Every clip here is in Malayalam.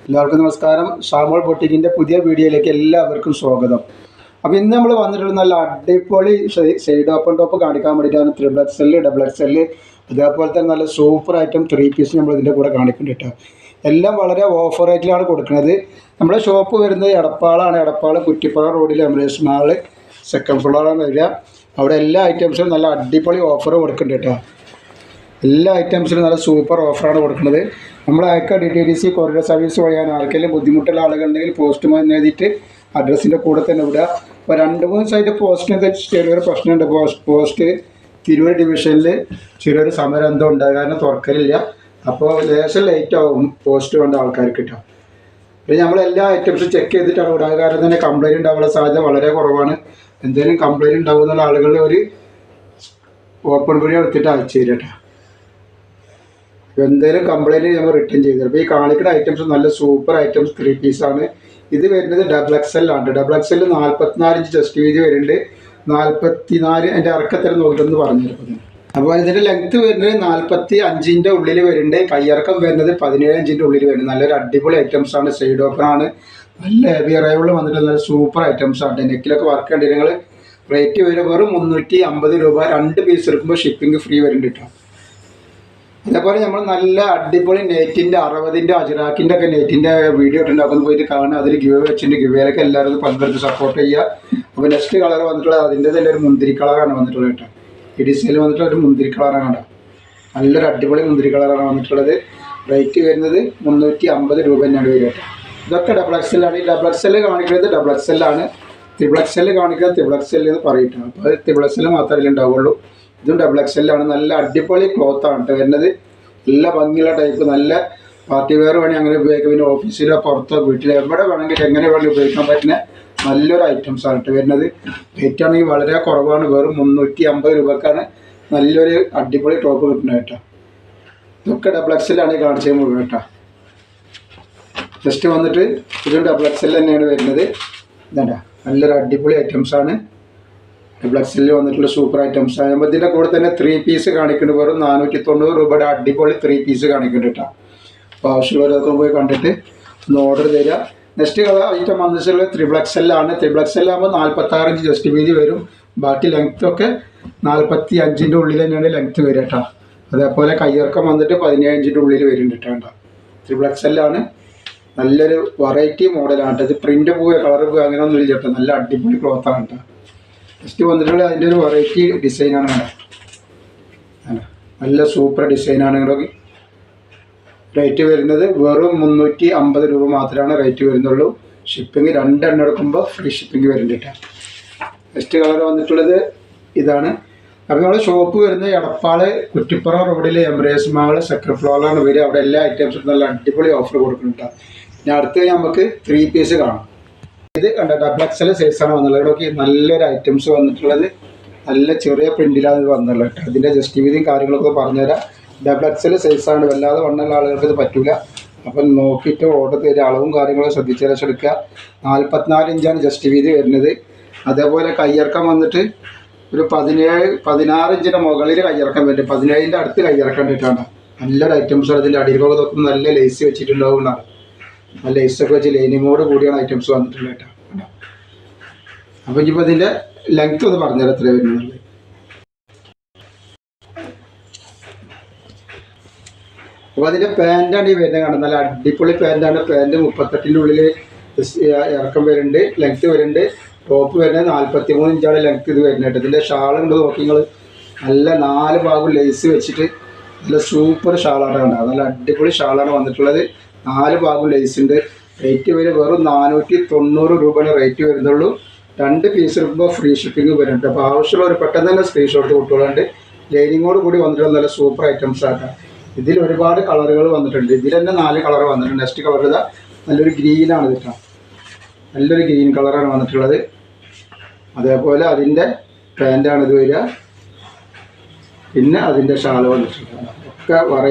എല്ലാവർക്കും നമസ്കാരം. ഷാമോൾ ബൊട്ടിക്കിൻ്റെ പുതിയ വീഡിയോയിലേക്ക് എല്ലാവർക്കും സ്വാഗതം. അപ്പോൾ ഇന്ന് നമ്മൾ വന്നിട്ടുള്ള നല്ല അടിപൊളി സൈഡ് ഓപ്പൺ ടോപ്പ് കാണിക്കാൻ വേണ്ടിയിട്ടാണ്. ത്രിബിൾ എക്സൽ, ഡബിൾ എക്സൽ, അതേപോലെ തന്നെ നല്ല സൂപ്പർ ഐറ്റം 3 പീസ് നമ്മൾ ഇതിൻ്റെ കൂടെ കാണിക്കുന്നുണ്ട് കേട്ടോ. എല്ലാം വളരെ ഓഫർ റേറ്റിലാണ് കൊടുക്കുന്നത്. നമ്മുടെ ഷോപ്പ് വരുന്നത് എടപ്പാളാണ്. എടപ്പാൾ കുറ്റിപ്പുറ റോഡിൽ എമിറേറ്റ്സ് മാൾ സെക്കൻഡ് ഫ്ലോറാണ് വരിക. അവിടെ എല്ലാ ഐറ്റംസും നല്ല അടിപൊളി ഓഫർ കൊടുക്കുന്നുണ്ട് കേട്ടോ. എല്ലാ ഐറ്റംസിനും നല്ല സൂപ്പർ ഓഫറാണ് കൊടുക്കുന്നത്. നമ്മൾ അയക്കുക DTDC കൊറിയർ സർവീസ് വഴിയാണ്. ആർക്കെങ്കിലും ബുദ്ധിമുട്ടുള്ള ആളുകളുണ്ടെങ്കിൽ പോസ്റ്റ്മാൻ എഴുതിയിട്ട് അഡ്രസ്സിൻ്റെ കൂടെ തന്നെ വിടുക. അപ്പോൾ 2-3 ദിവസമായിട്ട് പോസ്റ്റിന് ചെറിയൊരു പ്രശ്നമുണ്ട്. പോസ്റ്റ് തിരൂർ ഡിവിഷനിൽ ചെറിയൊരു സമരം എന്തോ ഉണ്ടാകുക കാരണം തുറക്കലില്ല. അപ്പോൾ ലേശം ലേറ്റ് ആവും പോസ്റ്റ് കൊണ്ട് ആൾക്കാർക്ക് കിട്ടാം. പിന്നെ നമ്മൾ എല്ലാ ഐറ്റംസും ചെക്ക് ചെയ്തിട്ടാണ് വിടുക. കാരണം തന്നെ കംപ്ലയിൻറ്റ് ഉണ്ടാകാനുള്ള സാധ്യത വളരെ കുറവാണ്. എന്തെങ്കിലും കംപ്ലയിൻറ്റ് ഉണ്ടാകുന്ന ആളുകളിൽ ഒരു ഓപ്പൺ വീഡിയോ എടുത്തിട്ട് അയച്ചു തരും കേട്ടോ. എന്തെങ്കിലും കംപ്ലയിൻറ്റ് നമ്മൾ റിട്ടേൺ ചെയ്തു. അപ്പോൾ ഈ കാണിക്കുന്ന ഐറ്റംസ് നല്ല സൂപ്പർ ഐറ്റംസ് 3 പീസാണ്. ഇത് വരുന്നത് ഡബിൾ എക്സൽ ആണ്. ഡബിൾ എക്സൽ 44 ഇഞ്ച് ചെസ്റ്റ് വീതി വരുന്നുണ്ട്. 44 എൻ്റെ ഇറക്കത്തരം നോക്കിയിട്ടൊന്ന് പറഞ്ഞിരിക്കുന്നത്. അപ്പോൾ ഇതിൻ്റെ ലെങ്ത്ത് വരുന്നത് 45 ഉള്ളിൽ വരുന്നുണ്ട്. കയ്യിറക്കം വരുന്നത് 17 ഇഞ്ചിൻ്റെ ഉള്ളിൽ വരുന്നത്. നല്ലൊരു അടിപൊളി ഐറ്റംസാണ്. സൈഡ് ഓപ്പൺ ആണ്. നല്ല ഹെവി അറൈവൽ വന്നിട്ട് നല്ല സൂപ്പർ ഐറ്റംസാണ്. നെക്കിലൊക്കെ വർക്ക് ചെയ്യേണ്ടി നിങ്ങൾ റേറ്റ് വരും വെറും 350 രൂപ. 2 പീസ് എടുക്കുമ്പോൾ ഷിപ്പിംഗ് ഫ്രീ വരുന്നുണ്ട് കേട്ടോ. അതേപോലെ നമ്മൾ നല്ല അടിപൊളി നെറ്റിൻ്റെ 60-ൻ്റെ അജറാക്കിൻ്റെ ഒക്കെ നെറ്റിൻ്റെ വീഡിയോ ഉണ്ടാക്കുന്ന പോയിട്ട് കാണുക. അതിൽ ഗിവ് വെച്ചിട്ടുണ്ട്. ഗിവേലൊക്കെ എല്ലാവരും പങ്കെടുത്ത് സപ്പോർട്ട് ചെയ്യുക. അപ്പോൾ നെക്സ്റ്റ് കളർ വന്നിട്ടുള്ളത് അതിൻ്റെ തന്നെ ഒരു മുന്തിരി കളറാണ് വന്നിട്ടുള്ളത് കേട്ടോ. ഈ ഡിസൈനിൽ വന്നിട്ടുള്ള ഒരു മുന്തിരി കളറാണ് കേട്ടോ. നല്ലൊരു അടിപൊളി മുന്തിരി കളറാണ് വന്നിട്ടുള്ളത്. റേറ്റ് വരുന്നത് 350 രൂപ തന്നെയാണ് വരിക കേട്ടോ. ഇതൊക്കെ ഡബിൾ എക്സലാണ്. ഈ ഡബിൾ എക്സൽ കാണിക്കുന്നത് ഡബിൾ എക്സലാണ്. ത്രിബിൾ എക്സൽ കാണിക്കുന്നത് ത്രിബിൾ എക്സൽ എന്ന് പറയിട്ടാണ്. അപ്പോൾ അത് ത്രിബിൾ എക്സൽ മാത്രമേ ഉണ്ടാവുള്ളൂ. ഇതും ഡബിൾ എക്സലാണ്. നല്ല അടിപൊളി ക്ലോത്താണ് കേട്ടോ വരുന്നത്. നല്ല ഭംഗിയുള്ള ടൈപ്പ്. നല്ല പാർട്ടി വെയർ വേണമെങ്കിൽ അങ്ങനെ ഉപയോഗിക്കാം. പിന്നെ ഓഫീസിലോ പുറത്തോ വീട്ടിലോ എവിടെ വേണമെങ്കിൽ എങ്ങനെ വേണമെങ്കിൽ ഉപയോഗിക്കാൻ പറ്റുന്ന നല്ലൊരു ഐറ്റംസാണ് കേട്ടോ വരുന്നത്. റേറ്റ് ആണെങ്കിൽ വളരെ കുറവാണ്. വെറും 350 രൂപക്കാണ് നല്ലൊരു അടിപൊളി ടോപ്പ് കിട്ടുന്നത് കേട്ടോ. ഇതൊക്കെ ഡബിൾ എക്സലാണ് കാണിച്ചത് മുഴുവൻ കേട്ടോ. ജസ്റ്റ് വന്നിട്ട് ഇതും ഡബിൾ എക്സൽ തന്നെയാണ് വരുന്നത്. ഇതാ നല്ലൊരു അടിപൊളി ഐറ്റംസാണ്. ഡബിൾ എക്സലിൽ വന്നിട്ടുള്ള സൂപ്പർ ഐറ്റംസ് ആണ്. അപ്പോൾ ഇതിൻ്റെ കൂടെ തന്നെ 3 പീസ് കാണിക്കുന്നുണ്ട്. വെറും 490 രൂപയുടെ അടിപൊളി 3 പീസ് കാണിക്കുന്നുണ്ട് കേട്ടോ. അപ്പോൾ ആവശ്യമുള്ളവരൊക്കെ പോയി കണ്ടിട്ട് ഒന്ന് ഓർഡർ തരിക. നെക്സ്റ്റ് ഐറ്റം വന്നിട്ടുള്ളത് ത്രിബിൾ എക്സലാണ്. ത്രിബിൾ എക്സലാകുമ്പോൾ 46 ഇഞ്ച് ജസ്റ്റ് വീതി വരും. ബാക്കി ലെങ്ത്തൊക്കെ 45-ൻ്റെ ഉള്ളിൽ തന്നെയാണ് ലെങ്ത്ത് വരിക കേട്ടോ. അതേപോലെ കയ്യിറക്കം വന്നിട്ട് 17 ഇഞ്ചിൻ്റെ ഉള്ളിൽ വരുന്നുണ്ട് കേട്ടോ. ത്രിബിൾ എക്സലാണ്. നല്ലൊരു വെറൈറ്റി മോഡലാണ് കേട്ടോ. ഇത് പ്രിൻ്റ് പോവുക കളർ പോവുക അങ്ങനെയൊന്നും ഇല്ല കേട്ടോ. നല്ല അടിപൊളി ക്ലോത്താണ് കേട്ടോ. ഫസ്റ്റ് വന്നിട്ടുള്ള അതിൻ്റെ ഒരു വെറൈറ്റി ഡിസൈനാണ് കേട്ടോ. നല്ല സൂപ്പർ ഡിസൈനാണ് കേട്ടോ. റേറ്റ് വരുന്നത് വെറും 350 രൂപ മാത്രമാണ് റേറ്റ് വരുന്നുള്ളൂ. ഷിപ്പിംഗ് 2 എണ്ണം എടുക്കുമ്പോൾ ഫ്രീ ഷിപ്പിംഗ് വരുന്നുണ്ട് കേട്ടോ. ഫസ്റ്റ് കളർ വന്നിട്ടുള്ളത് ഇതാണ്. അപ്പോൾ നമ്മുടെ ഷോപ്പ് വരുന്നത് എടപ്പാൾ കുറ്റിപ്പുറ റോഡിൽ എമിറേറ്റ്സ് മാൾ സെക്കൻഡ് ഫ്ലോറിലാണ് വരിക. അവിടെ എല്ലാ ഐറ്റംസും നല്ല അടിപൊളി ഓഫർ കൊടുക്കുന്നുണ്ട് കേട്ടോ. ഇനി അടുത്ത് നമുക്ക് 3 പീസ് കാണാം. ഇത് കണ്ട ഡബിൾ എക്സൽ സൈസാണ് വന്നുള്ളത്. നോക്കി നല്ലൊരു ഐറ്റംസ് വന്നിട്ടുള്ളത്. നല്ല ചെറിയ പ്രിൻറ്റിലാണ് ഇത് വന്നുള്ളത് കേട്ടോ. ഇതിൻ്റെ ജസ്റ്റ് വീതിയും കാര്യങ്ങളൊക്കെ പറഞ്ഞുതരാം. ഡബിൾ എക്സൽ സൈസാണ്. വല്ലാതെ വണ്ണുള്ള ആളുകൾക്ക് ഇത് പറ്റില്ല. അപ്പം നോക്കിയിട്ട് ഓർഡർ തരിക. അളവും കാര്യങ്ങളും ശ്രദ്ധിച്ച് എടുക്കുക. 44 ഇഞ്ചാണ് ജസ്റ്റ് വീതി വരുന്നത്. അതേപോലെ കയ്യിറക്കം വന്നിട്ട് ഒരു 16 ഇഞ്ചിൻ്റെ മുകളിൽ കയ്യിറക്കം വരുന്നുണ്ട്. 17-ൻ്റെ അടുത്ത് കയ്യിറക്കം ഇട്ടിട്ടാണ്. നല്ലൊരു ഐറ്റംസാണ്. ഇതിൻ്റെ അടിയിലൊക്കെ നോക്കുമ്പോൾ നല്ല ലേസ് വെച്ചിട്ടുണ്ടാവുന്നതാണ്. ആ ലേസൊക്കെ വെച്ച് ലൈനിങ്ങോട് കൂടിയാണ് ഐറ്റംസ് വന്നിട്ടുള്ളത് കേട്ടോ. അപ്പോൾ ഇനിയിപ്പോൾ ഇതിൻ്റെ ലെങ്ത്ത് ഒന്ന് പറഞ്ഞുതരാം എത്ര വരുന്നുള്ളത്. അപ്പോൾ അതിൻ്റെ പാൻറ്റാണ് ഈ വരുന്നത് കാണുന്നത്. നല്ല അടിപൊളി പാൻറ്റാണ്. പാൻറ്റ് 38-ൻ്റെ ഉള്ളിൽ ഇറക്കം വരുന്നുണ്ട്. ലെങ്ത്ത് വരുന്നുണ്ട്. ടോപ്പ് വരുന്നത് 43 ഇഞ്ചാണ് ലെങ്ത്ത് ഇത് വരുന്നത് കേട്ടോ. ഇതിൻ്റെ ഷാളുണ്ട് നോക്കി നിങ്ങൾ. നല്ല 4 ഭാഗം ലേസ് വെച്ചിട്ട് നല്ല സൂപ്പർ ഷാളാണ് കണ്ടത്. നല്ല അടിപൊളി ഷാളാണ് വന്നിട്ടുള്ളത്. 4 ഭാഗം ലേസ് ഉണ്ട്. റേറ്റ് വരെ വെറും 490 രൂപയാണ് റേറ്റ് വരുന്നുള്ളൂ. 2 പീസ് എടുക്കുമ്പോൾ ഫ്രീ ഷിപ്പിംഗ് വരുന്നുണ്ട്. അപ്പോൾ ആവശ്യമുള്ളവർ പെട്ടെന്ന് തന്നെ സ്ക്രീൻഷോട്ട് കൊടുത്തോളുണ്ട്. ലൈനിങ്ങോട് കൂടി വന്നിട്ടുള്ള നല്ല സൂപ്പർ ഐറ്റംസ് ആക്കാം. ഇതിൽ ഒരുപാട് കളറുകൾ വന്നിട്ടുണ്ട്. ഇതിൽ തന്നെ 4 കളർ വന്നിട്ടുണ്ട്. നെക്സ്റ്റ് കളർ ഇതാ നല്ലൊരു ഗ്രീനാണ് കേട്ടോ. നല്ലൊരു ഗ്രീൻ കളറാണ് വന്നിട്ടുള്ളത്. അതേപോലെ അതിൻ്റെ പാൻറ്റാണ് ഇത് വരിക. പിന്നെ അതിൻ്റെ ഷാള് വന്നിട്ടുണ്ട്. ഒക്കെ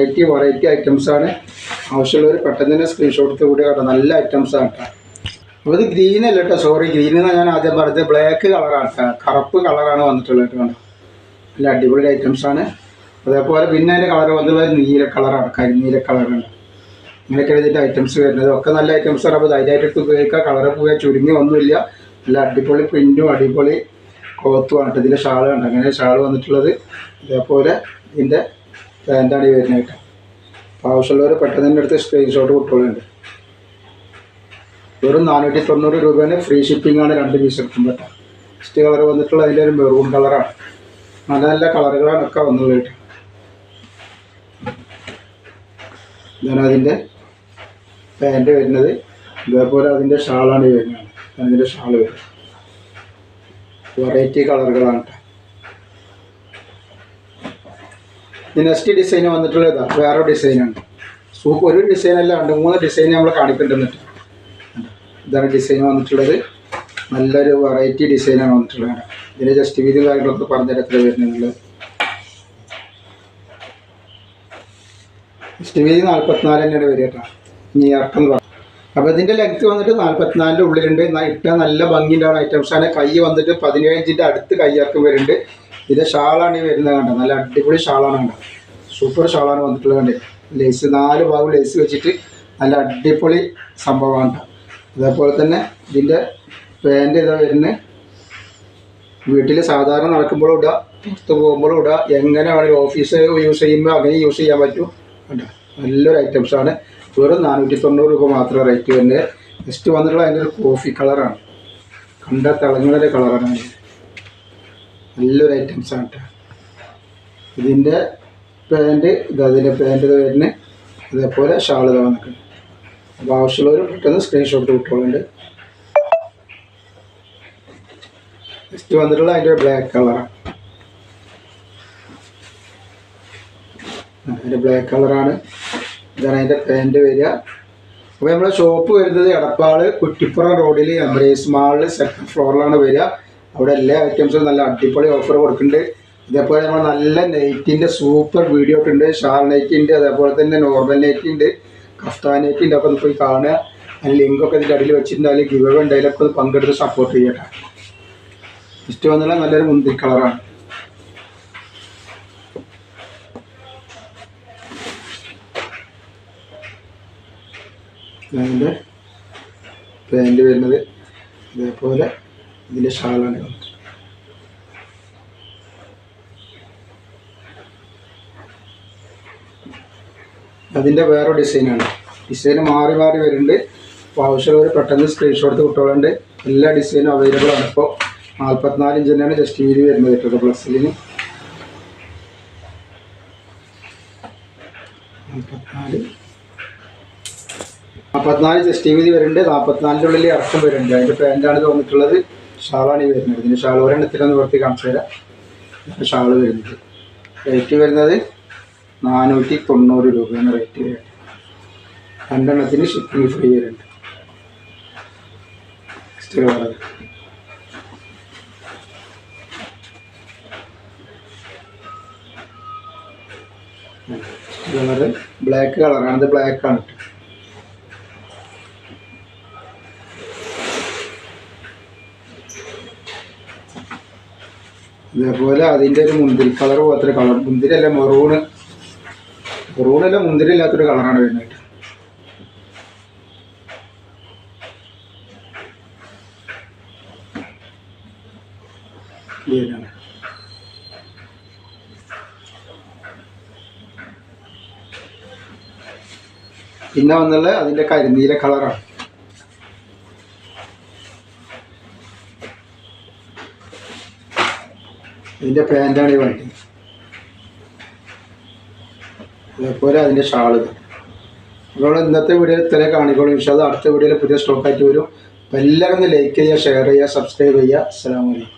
വെറൈറ്റി ഐറ്റംസാണ്. ആവശ്യമുള്ളവർ പെട്ടെന്ന് തന്നെ സ്ക്രീൻഷോട്ട് കൂടി കേട്ടോ. നല്ല ഐറ്റംസാണ് കേട്ടോ. അപ്പോൾ ഇത് ഗ്രീൻ അല്ല കേട്ടോ. സോറി, ഗ്രീൻ എന്നാണ് ഞാൻ ആദ്യം പറഞ്ഞത്. ബ്ലാക്ക് കളറാണ് കേട്ടോ. കറുപ്പ് കളറാണ് വന്നിട്ടുള്ളത് കേട്ടോ. നല്ല അടിപൊളി ഐറ്റംസാണ്. അതേപോലെ പിന്നെ അതിൻ്റെ കളർ വന്നിട്ടുള്ളത് നീല കളറാണ്. കരിനീല കളറാണ്. ഇങ്ങനെയൊക്കെയാണ് ഇതിൻ്റെ ഐറ്റംസ് വരുന്നത്. ഒക്കെ നല്ല ഐറ്റംസാണ്. അപ്പോൾ ധൈര്യമായിട്ട് എടുത്ത് ഉപയോഗിക്കുക. കളറ് പോയാൽ ചുരുങ്ങി ഒന്നുമില്ല. നല്ല അടിപൊളി പ്രിൻറ്റും അടിപൊളി ക്ലോത്തുമാണ് കേട്ടോ. ഇതിൻ്റെ ഷാൾ കണ്ടോ, അങ്ങനെ ഷാൾ വന്നിട്ടുള്ളത്. ഇതേപോലെ ഇതിൻ്റെ പാൻറ്റാണ് ഈ വരുന്നത് കേട്ടോ. അപ്പോൾ ആവശ്യമുള്ളവർ പെട്ടെന്ന് തന്നെ എടുത്ത് സ്ക്രീൻഷോട്ട് കുട്ടികളുണ്ട്. വെറും 490 രൂപയാണ്. ഫ്രീ ഷിപ്പിംഗ് ആണ് 2 പീസ് എടുക്കുമ്പോൾ കേട്ടോ. ഫസ്റ്റ് കളർ വന്നിട്ടുള്ള അതിൻ്റെ ഒരു മെറൂൺ കളറാണ്. നല്ല നല്ല കളറുകളാണ് ഒക്കെ വന്നത് കേട്ടോ. ഇതാണ് അതിൻ്റെ പാൻറ്റ് വരുന്നത്. ഇതേപോലെ അതിൻ്റെ ഷാളാണ് വരുന്നത്. അതിൻ്റെ ഷാള് വരും. വെറൈറ്റി കളറുകളാണ് കേട്ടോ. നെക്സ്റ്റ് ഡിസൈൻ വന്നിട്ടുള്ള ഇതാണ്, വേറെ ഡിസൈനാണ്. ഒരു ഡിസൈനല്ല, 2-3 ഡിസൈൻ നമ്മൾ കാണിക്കുന്നുണ്ട്. ഇതാണ് ഡിസൈൻ വന്നിട്ടുള്ളത്. നല്ലൊരു വെറൈറ്റി ഡിസൈനാണ് വന്നിട്ടുള്ളത്. ഇതിൻ്റെ ജസ്റ്റ് വീതി കാര്യങ്ങളൊക്കെ പറഞ്ഞുതരാം എത്ര വരുന്നുള്ളത്. ജസ്റ്റ് വീതി 44 തന്നെയാണ് വരിക കേട്ടോ. ഇനി ഇറക്കം എന്ന് പറഞ്ഞു. അപ്പോൾ ഇതിൻ്റെ ലെങ്ത്ത് വന്നിട്ട് 44-ൻ്റെ ഉള്ളിലുണ്ട്. ഇട്ടാൽ നല്ല ഭംഗിയുണ്ടാവുന്ന ഐറ്റംസാണ്. കൈ വന്നിട്ട് 17 ഇഞ്ചിൻ്റെ അടുത്ത് കൈയിറക്കം വരുന്നുണ്ട്. ഇതിൻ്റെ ഷാളാണ് ഈ വരുന്നത് കണ്ടോ. നല്ല അടിപൊളി ഷാളാണ് കണ്ടോ. സൂപ്പർ ഷാളാണ് വന്നിട്ടുള്ളത് കണ്ടേ. ലേസ് 4 ഭാഗം ലേസ് വെച്ചിട്ട് നല്ല അടിപൊളി സംഭവമാണ് കേട്ടോ. അതേപോലെ തന്നെ ഇതിൻ്റെ പാൻറ്റ് ഇതാ വരുന്നത്. വീട്ടിൽ സാധാരണ നടക്കുമ്പോഴും ഇടുക, പുറത്ത് പോകുമ്പോഴും ഇടുക, എങ്ങനെ വേണമെങ്കിൽ ഓഫീസ് യൂസ് ചെയ്യുമ്പോൾ അങ്ങനെ യൂസ് ചെയ്യാൻ പറ്റും കേട്ടോ. നല്ലൊരു ഐറ്റംസാണ്. വെറും 490 രൂപ മാത്രമേ റേറ്റ് വരുന്നത്. നെക്സ്റ്റ് വന്നിട്ടുള്ള അതിൻ്റെ ഒരു കോഫി കളറാണ്. കണ്ട തിളങ്ങുന്നൊരു കളറാണ്. നല്ലൊരു ഐറ്റംസാണ് കേട്ടോ. ഇതിൻ്റെ പാൻറ്റ് അതിൻ്റെ പാൻറ്റ് വരുന്നത്. അതേപോലെ ഷാൾ ഇതാ വന്നിട്ടുണ്ട്. അപ്പോൾ ആവശ്യമുള്ളവർ പെട്ടെന്ന് സ്ക്രീൻഷോട്ട് കിട്ടുന്നുണ്ട്. നെക്സ്റ്റ് വന്നിട്ടുള്ള അതിൻ്റെ ബ്ലാക്ക് കളറാണ്. അതിൻ്റെ ബ്ലാക്ക് കളറാണ്. ഇതാണ് അതിൻ്റെ പാൻറ്റ് വരിക. അപ്പോൾ നമ്മുടെ ഷോപ്പ് വരുന്നത് എടപ്പാള് കുറ്റിപ്പുറം റോഡിൽ എംബ്രേസ് മാളിൽ 2nd ഫ്ലോറിലാണ് വരിക. അവിടെ എല്ലാ ഐറ്റംസും നല്ല അടിപൊളി ഓഫർ കൊടുക്കുന്നുണ്ട്. ഇതേപോലെ നമ്മൾ നല്ല നൈറ്റിൻ്റെ സൂപ്പർ വീഡിയോ ഇട്ടുണ്ട്. ഷാൾ നൈറ്റിൻ്റെ, അതേപോലെ തന്നെ നോർമൽ നൈറ്റിൻ്റെ, കഫ്താൻ നൈറ്റിൻ്റെ ഒക്കെ ഒന്ന് പോയി കാണുക. അതിന് ലിങ്കൊക്കെ ഇതിൻ്റെ അടിയിൽ വെച്ചിട്ടുണ്ട്. അതിൽ ഗിവ് അവേ ഉണ്ടായാലൊക്കെ ഒന്ന് പങ്കെടുത്ത് സപ്പോർട്ട് ചെയ്യട്ടെ. ഇഷ്ടം വന്നുള്ള നല്ലൊരു മുന്തിരി കളറാണ്. അതിൻ്റെ പാൻറ്റ് വരുന്നത്. ഇതേപോലെ ഇതിൻ്റെ ഷാളാണ്. അതിൻ്റെ വേറെ ഡിസൈനാണ്. ഡിസൈൻ മാറി മാറി വരുന്നുണ്ട്. അപ്പോൾ ആവശ്യമുള്ളവർ പെട്ടെന്ന് സ്ക്രീൻഷോട്ട് കിട്ടുന്നുണ്ട്. എല്ലാ ഡിസൈനും അവൈലബിൾ ആണ്. ഇപ്പോൾ 44 ഇഞ്ച് തന്നെയാണ് ജസ്റ്റ് വീതി വരുന്നത് കേട്ടോ. പ്ലസ്സിന് 44 ജസ്റ്റ് വീതി വരുന്നുണ്ട്. 44-ൻ്റെ ഉള്ളിൽ ഇറക്കം വരുന്നുണ്ട്. അതിൻ്റെ പാൻറ്റാണ് തോന്നിട്ടുള്ളത്. ഷാളാണ് ഈ വരുന്നത്. ഇതിൻ്റെ ഷാൾ ഒരെണ്ണത്തിലൊന്ന് പുറത്ത് കാണിച്ചു തരാം. ഷാൾ വരുന്നത് റേറ്റ് വരുന്നത് 490 രൂപയാണ് റേറ്റ് വരുന്നത്. 2 എണ്ണത്തിന് ഷിപ്പിംഗ് ഫ്രീ വരുന്നുണ്ട്. കളറ് ബ്ലാക്ക് കളറാണ്. ഇത് ബ്ലാക്കാണ്. ഇതേപോലെ അതിൻ്റെ ഒരു മുന്തിരി കളർ പോലത്തെ കളർ. മുന്തിരി അല്ല, മെറൂണല്ല, മുന്തിരി ഇല്ലാത്തൊരു കളറാണ് വരുന്നത്. പിന്നെ വന്നുള്ള അതിൻ്റെ കരിനീല കളറാണ്. ഇതിൻ്റെ പാൻറ്റാണ് ഈ വണ്ടി. അതേപോലെ അതിൻ്റെ ഷാള്. അപ്പോൾ ഇന്നത്തെ വീഡിയോയിൽ ഇത്രയും കാണിക്കോളൂ. ഇൻഷാ അല്ലാഹ് അടുത്ത വീഡിയോയിൽ പുതിയ സ്റ്റോക്കായിട്ട് വരും. അപ്പോൾ എല്ലാവരും ഒന്ന് ലൈക്ക് ചെയ്യുക, ഷെയർ ചെയ്യുക, സബ്സ്ക്രൈബ് ചെയ്യുക. അസ്സലാമു അലൈക്കും.